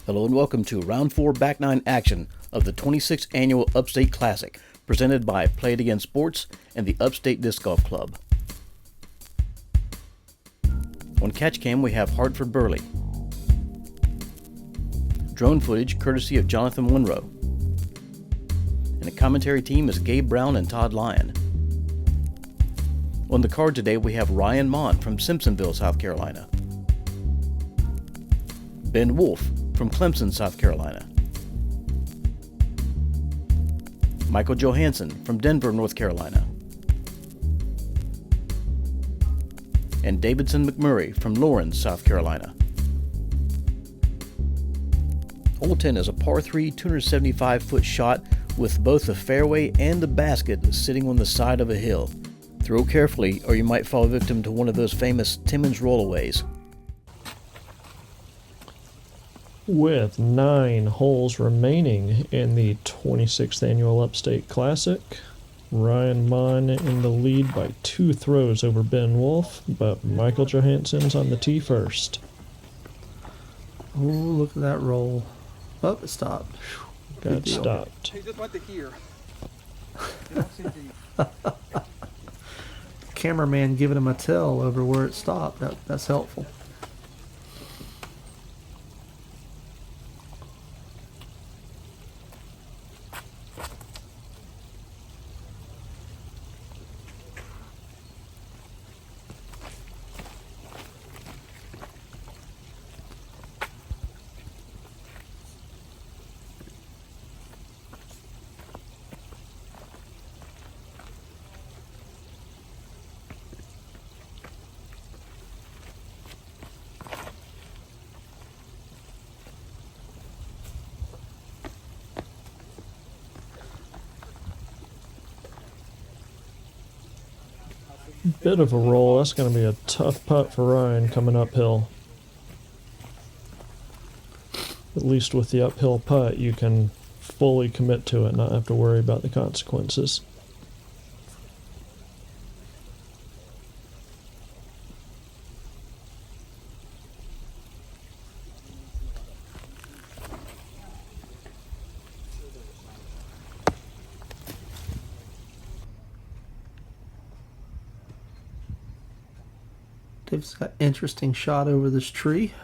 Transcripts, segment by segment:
Hello and welcome to Round 4 Back 9 action of the 26th Annual Upstate Classic, presented by Play It Again Sports and the Upstate Disc Golf Club. On catch cam we have Hartford Berley. Drone footage courtesy of Jonathan Winrow. And the commentary team is Gabe Brown and Todd Lyon. On the card today we have Ryan Monn from Simpsonville, South Carolina. Ben Wolff from Clemson, South Carolina. Michael Johansen from Denver, North Carolina. And Davidson McMurray from Lawrence, South Carolina. Hole 10 is a par 3 275-foot shot with both the fairway and the basket sitting on the side of a hill. Throw carefully or you might fall victim to one of those famous Timmons rollaways. With 9 holes remaining in the 26th Annual Upstate Classic, Ryan Monn in the lead by 2 throws over Ben Wolff, but Michael Johansen's on the tee first. Oh, look at that roll. Oh, it stopped. Got stopped. He just went to here. Cameraman giving him a tell over where it stopped. That's helpful. Bit of a roll. That's going to be a tough putt for Ryan coming uphill. At least with the uphill putt, you can fully commit to it, not have to worry about the consequences. Dave's got an interesting shot over this tree.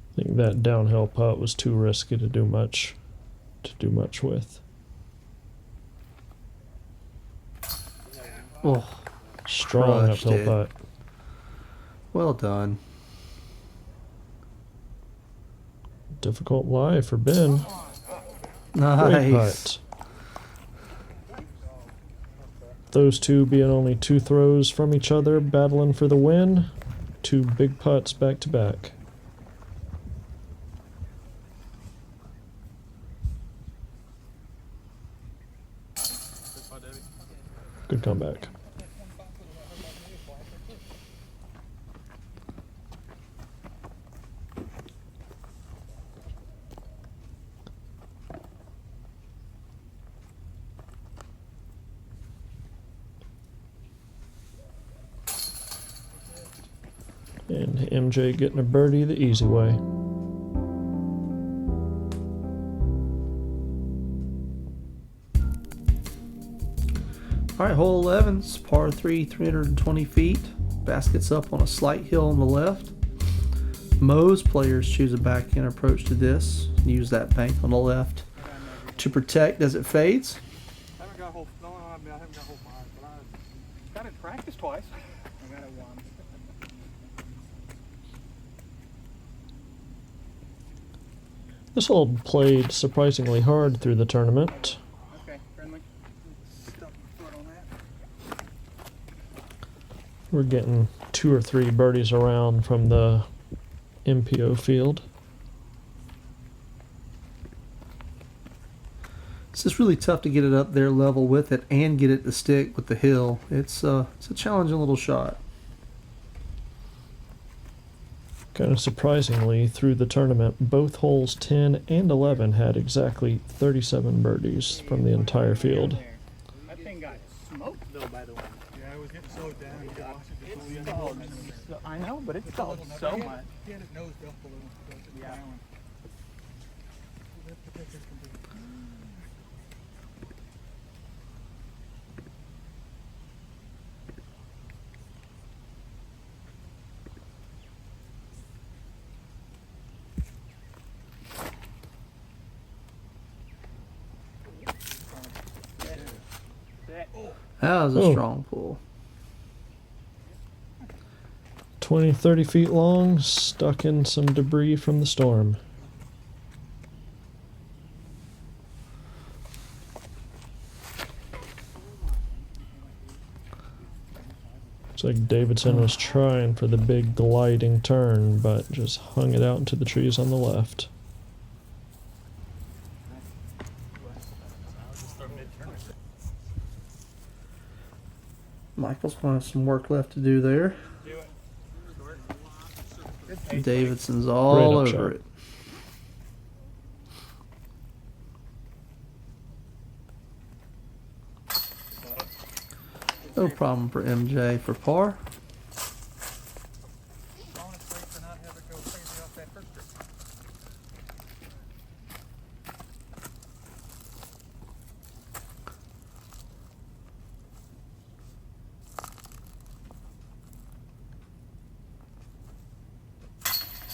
I think that downhill putt was too risky to do much with. Oh, Strong crushed uphill it. putt. Well done. Difficult lie for Ben. Great Nice. putt. Those two being only 2 throws from each other, battling for the win. 2 big putts back to back. Good comeback. And MJ getting a birdie the easy way. All right, hole 11's par 3, 320 feet. Basket's up on a slight hill on the left. Most players choose a backhand approach to this. Use that bank on the left to protect as it fades. I haven't got hole 5, but I got it in practice twice. I got it once. This hole played surprisingly hard through the tournament. Okay, friendly. Stuff my foot on that. We're getting 2 or 3 birdies around from the MPO field. It's just really tough to get it up there level with it and get it to stick with the hill. It's a challenging little shot. Kind of surprisingly, through the tournament, both holes 10 and 11 had exactly 37 birdies from the entire field. That thing got smoked though by the way. Yeah, it was getting so slowed down. You could watch it just lean forward. I know, but it's called so much. He had his nose ducked a little. Yeah. That was a strong pull. 20, 30 feet long, stuck in some debris from the storm. Looks like Davidson was trying for the big gliding turn, but just hung it out into the trees on the left. Michael's going to have some work left to do there. Davidson's all Great over upshot. it. No problem for MJ for par. Honestly, for not having to go crazy off that first trip.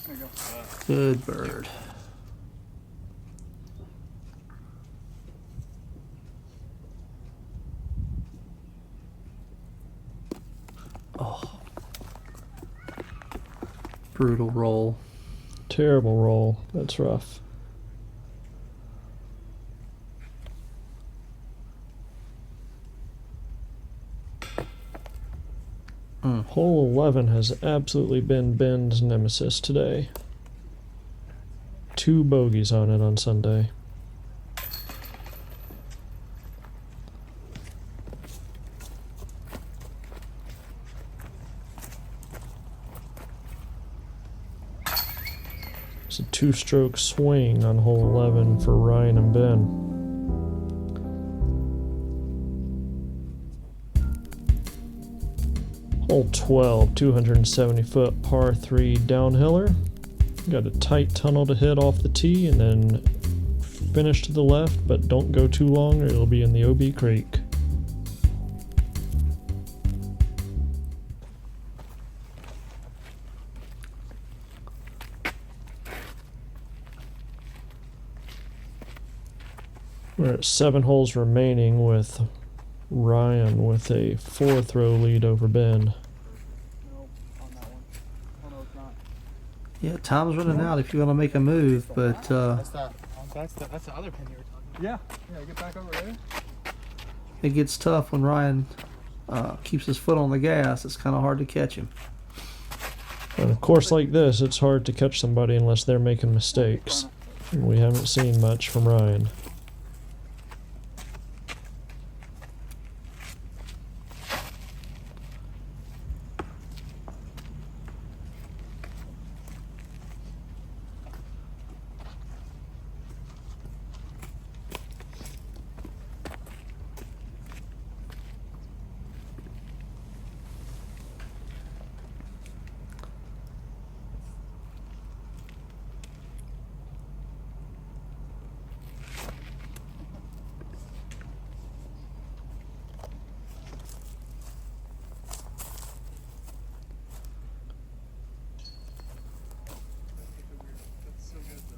There you go. Good bird. Oh. Brutal roll. Terrible roll. That's rough. Hole 11 has absolutely been Ben's nemesis today. 2 bogeys on it on Sunday. It's a 2-stroke swing on hole 11 for Ryan and Ben. Hole 12, 270-foot par 3 downhiller. Got a tight tunnel to hit off the tee and then finish to the left, but don't go too long or it'll be in the OB Creek. We're at 7 holes remaining with Ryan with a 4-throw lead over Ben. No, on that one. Oh no, it's not. Yeah, time's running out if you want to make a move, but That's the other pin you were talking about. Yeah, get back over there. it gets tough when Ryan keeps his foot on the gas. It's kind of hard to catch him. On a course like this, it's hard to catch somebody unless they're making mistakes. And we haven't seen much from Ryan.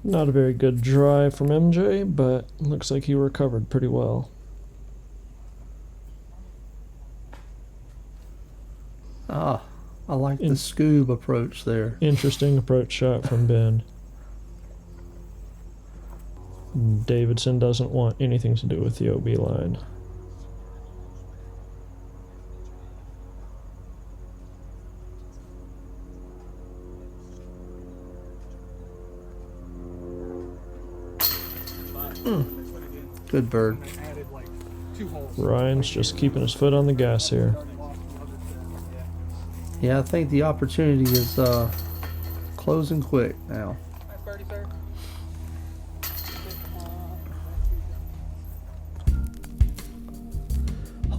Not a very good drive from MJ, but looks like he recovered pretty well. Ah, I like the Scoob approach there. Interesting approach shot from Ben. Davidson doesn't want anything to do with the OB line. Good bird. Added like 2 holes. Ryan's just keeping his foot on the gas here. Yeah, I think the opportunity is closing quick now. Nice birdie, sir.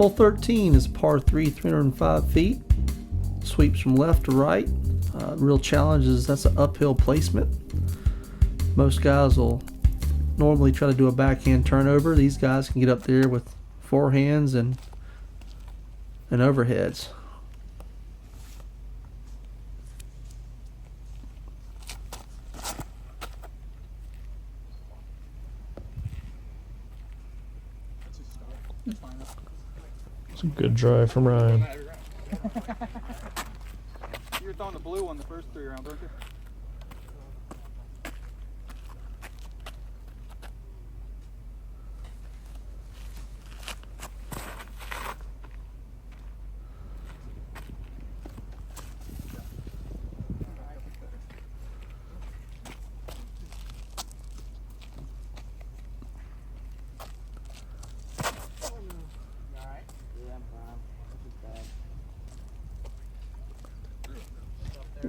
Hole 13 is par 3, 305 feet. Sweeps from left to right. Real challenge is that's an uphill placement. Most guys will normally try to do a backhand turnover. These guys can get up there with forehands and overheads. It's a good drive from Ryan. You were throwing the blue one the first 3 rounds, weren't you?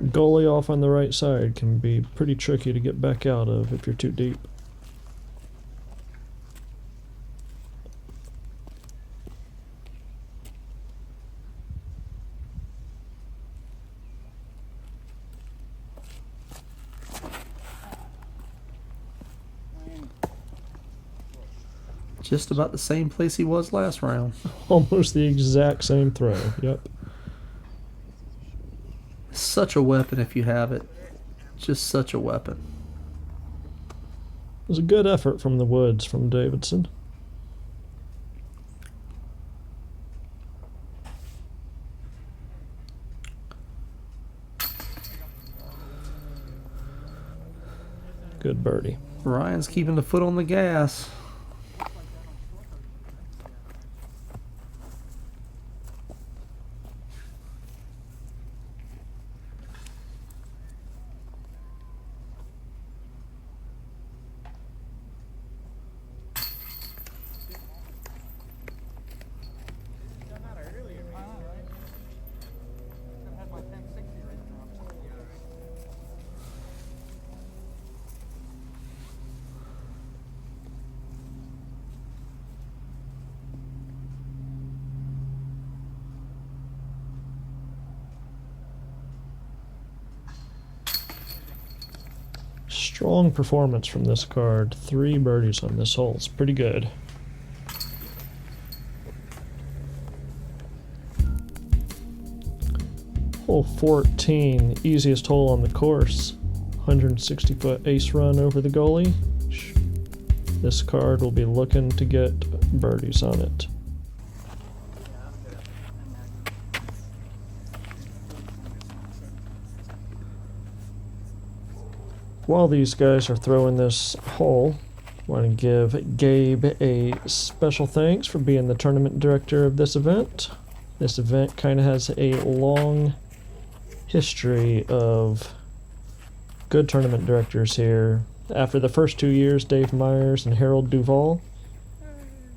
Goalie off on the right side can be pretty tricky to get back out of if you're too deep. Just about the same place he was last round. Almost the exact same throw. Yep. Such a weapon if you have it. Just such a weapon. It was a good effort from the woods from Davidson. Good birdie. Ryan's keeping the foot on the gas. Strong performance from this card. 3 birdies on this hole. It's pretty good. Hole 14, easiest hole on the course. 160-foot ace run over the goalie. This card will be looking to get birdies on it. While these guys are throwing this hole, I want to give Gabe a special thanks for being the tournament director of this event. This event kind of has a long history of good tournament directors here. After the first 2 years, Dave Myers and Harold Duvall,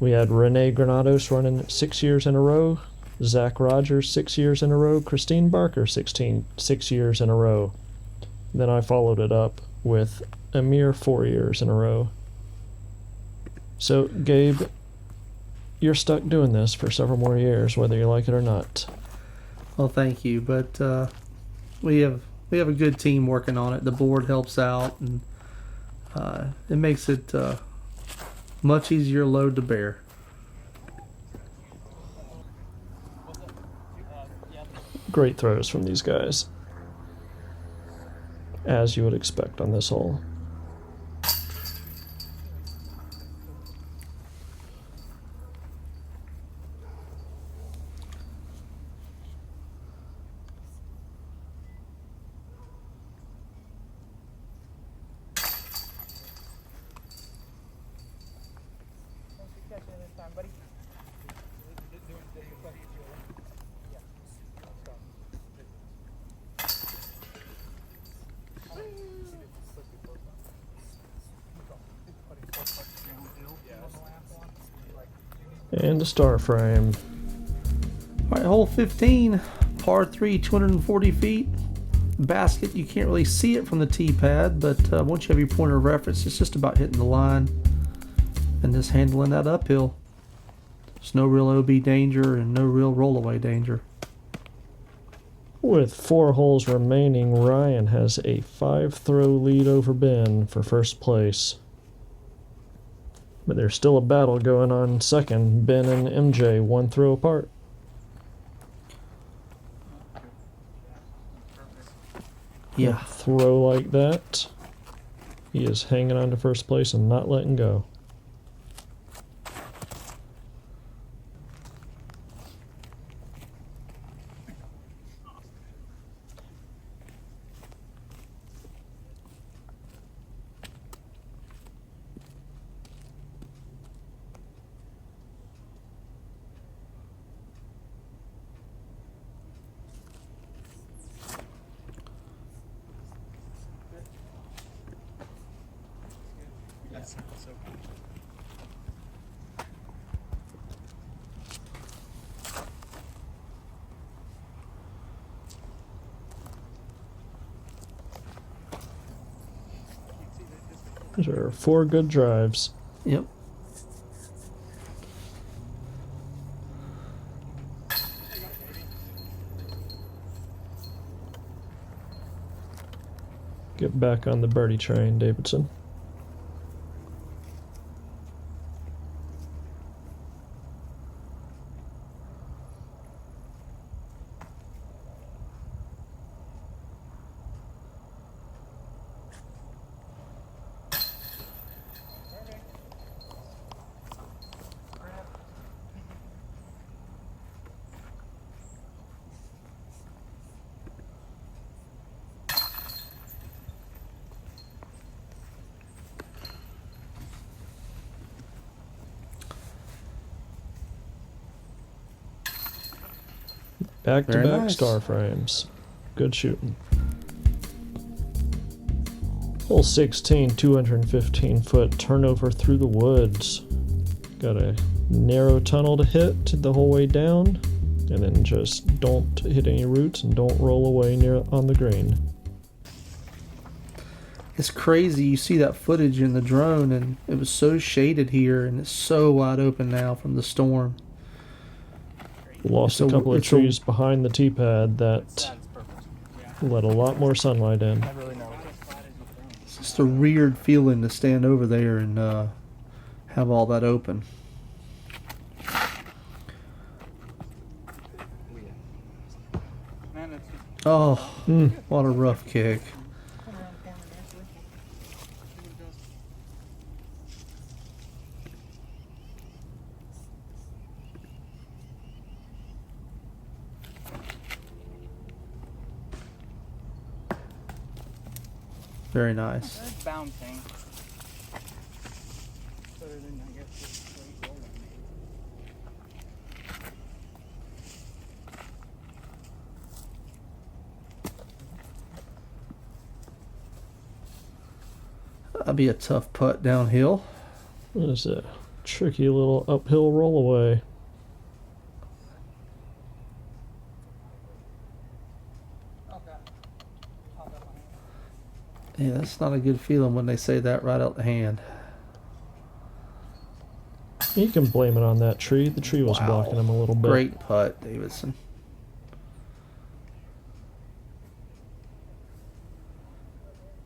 we had Rene Granados running 6 years in a row, Zach Rogers 6 years in a row, Christine Barker 6 years in a row. Then I followed it up with a mere 4 years in a row. So, Gabe, you're stuck doing this for several more years, whether you like it or not. Well, thank you, but we have a good team working on it. The board helps out, and it makes it much easier load to bear. Great throws from these guys, as you would expect on this hole. And a star frame. All right, hole 15, par 3, 240 feet. Basket, you can't really see it from the tee pad, but once you have your point of reference, it's just about hitting the line and just handling that uphill. There's no real OB danger and no real rollaway danger. With 4 holes remaining, Ryan has a 5-throw lead over Ben for first place. But there's still a battle going on second. Ben and MJ 1 throw apart. Yeah. A throw like that, he is hanging on to first place and not letting go. Those are 4 good drives. Yep. Get back on the birdie train, Davidson. Back-to-back Very nice. star frames. Good shooting. Hole 16, 215-foot turnover through the woods. Got a narrow tunnel to hit the whole way down, and then just don't hit any roots and don't roll away near on the green. It's crazy. You see that footage in the drone, and it was so shaded here, and it's so wide open now from the storm. Lost a couple of trees behind the tee pad that let a lot more sunlight in. It's just a weird feeling to stand over there and have all that open. Oh, what a rough kick. Very nice. That's bouncing. Better than, I guess, just straight rolling. That'd be a tough putt downhill. There's a tricky little uphill roll away. Yeah, that's not a good feeling when they say that right out the hand. You can blame it on that tree. The tree was Wow. blocking him a little bit. Great putt, Davidson.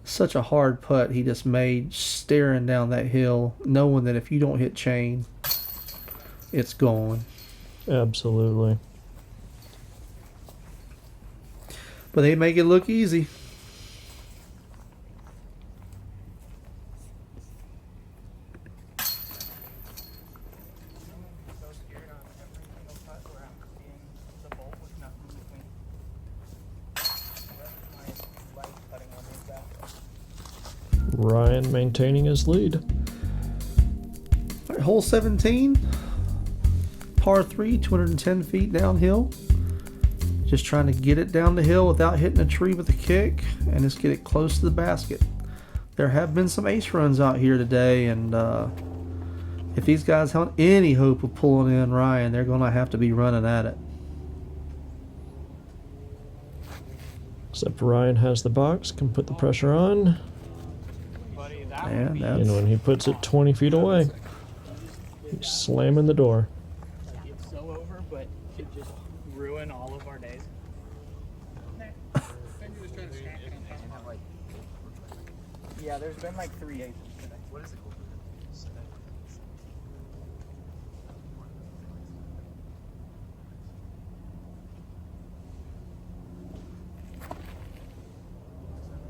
Such a hard putt he just made, staring down that hill, knowing that if you don't hit chain, it's gone. Absolutely. But they make it look easy. Ryan maintaining his lead. All right, hole 17, par 3, 210 feet downhill. Just trying to get it down the hill without hitting a tree with a kick and just get it close to the basket. There have been some ace runs out here today, and if these guys have any hope of pulling in Ryan, they're going to have to be running at it. Except Ryan has the box, can put the pressure on. And that's And when he puts it 20 feet away, he's slamming the door. Yeah, there's been like 3 aces today. What is it called?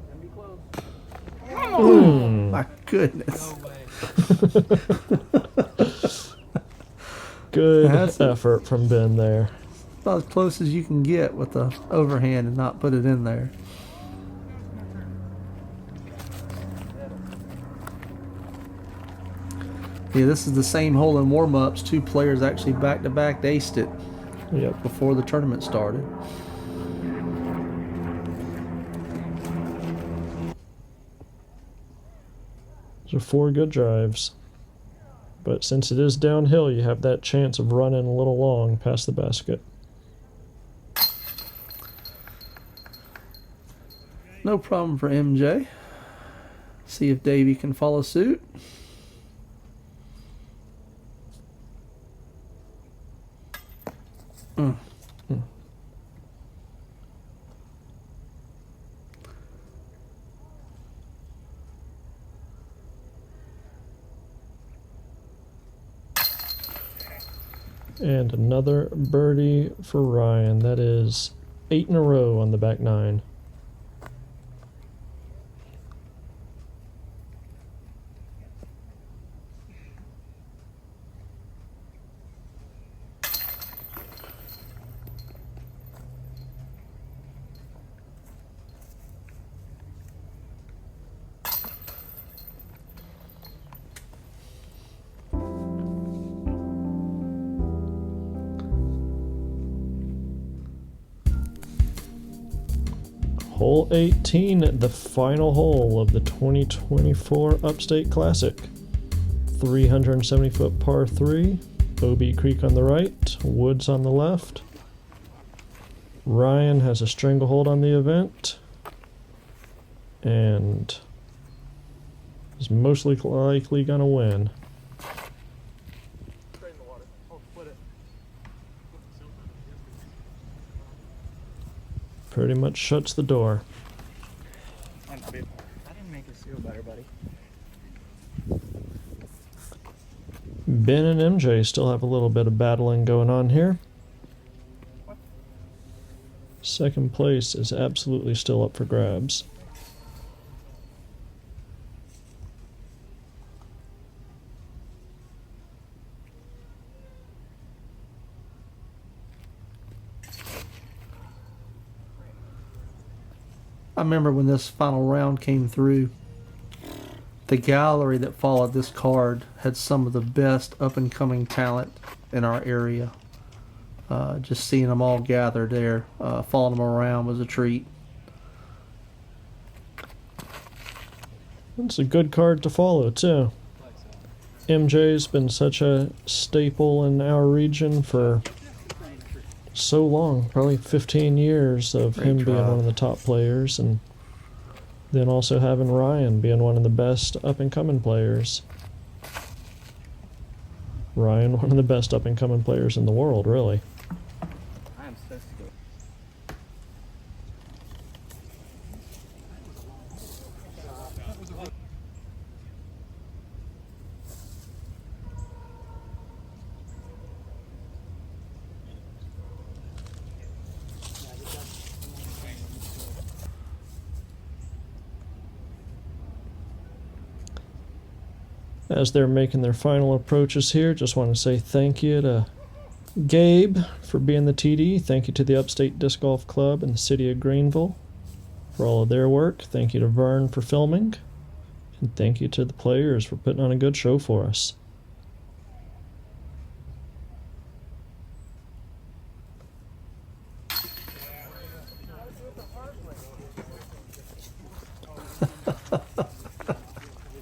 Gonna be close. My goodness. No way. Good That's- effort from Ben there. About as close as you can get with the overhand and not put it in there. Yeah, this is the same hole in warm-ups. 2 players actually back-to-back aced it Yep. before the tournament started. Those are 4 good drives. But since it is downhill, you have that chance of running a little long past the basket. No problem for MJ. See if Davey can follow suit. And another birdie for Ryan. That is 8 in a row on the back 9. Hole 18, the final hole of the 2024 Upstate Classic. 370-foot par 3, OB Creek on the right, woods on the left. Ryan has a stranglehold on the event and is mostly likely going to win. Straight in the water. Oh, split it. Pretty much shuts the door. I didn't make it feel better, buddy. Ben and MJ still have a little bit of battling going on here. Second place is absolutely still up for grabs. I remember when this final round came through, the gallery that followed this card had some of the best up-and-coming talent in our area. Just seeing them all gathered there, following them around was a treat. It's a good card to follow, too. MJ's been such a staple in our region for so long, probably 15 years of Great him being job. one of the top players, and then also having Ryan being one of the best up-and-coming players. Ryan, one of the best up-and-coming players in the world, really. I am so scared. As they're making their final approaches here, just want to say thank you to Gabe for being the TD. Thank you to the Upstate Disc Golf Club and the City of Greenville for all of their work. Thank you to Vern for filming. And thank you to the players for putting on a good show for us.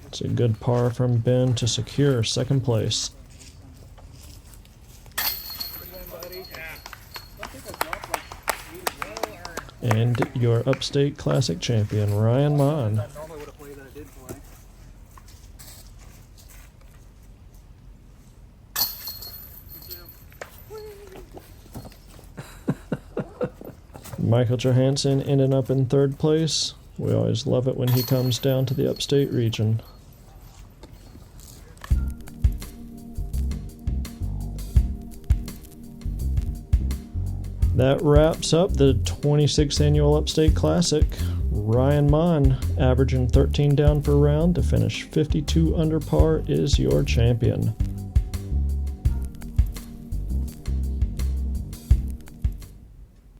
It's a good par from Ben to secure second place. And your Upstate Classic champion, Ryan Monn. Normally would have played that I did play. Michael Johansen ended up in third place. We always love it when he comes down to the upstate region. That wraps up the 26th Annual Upstate Classic. Ryan Monn, averaging 13 down per round to finish 52 under par, is your champion.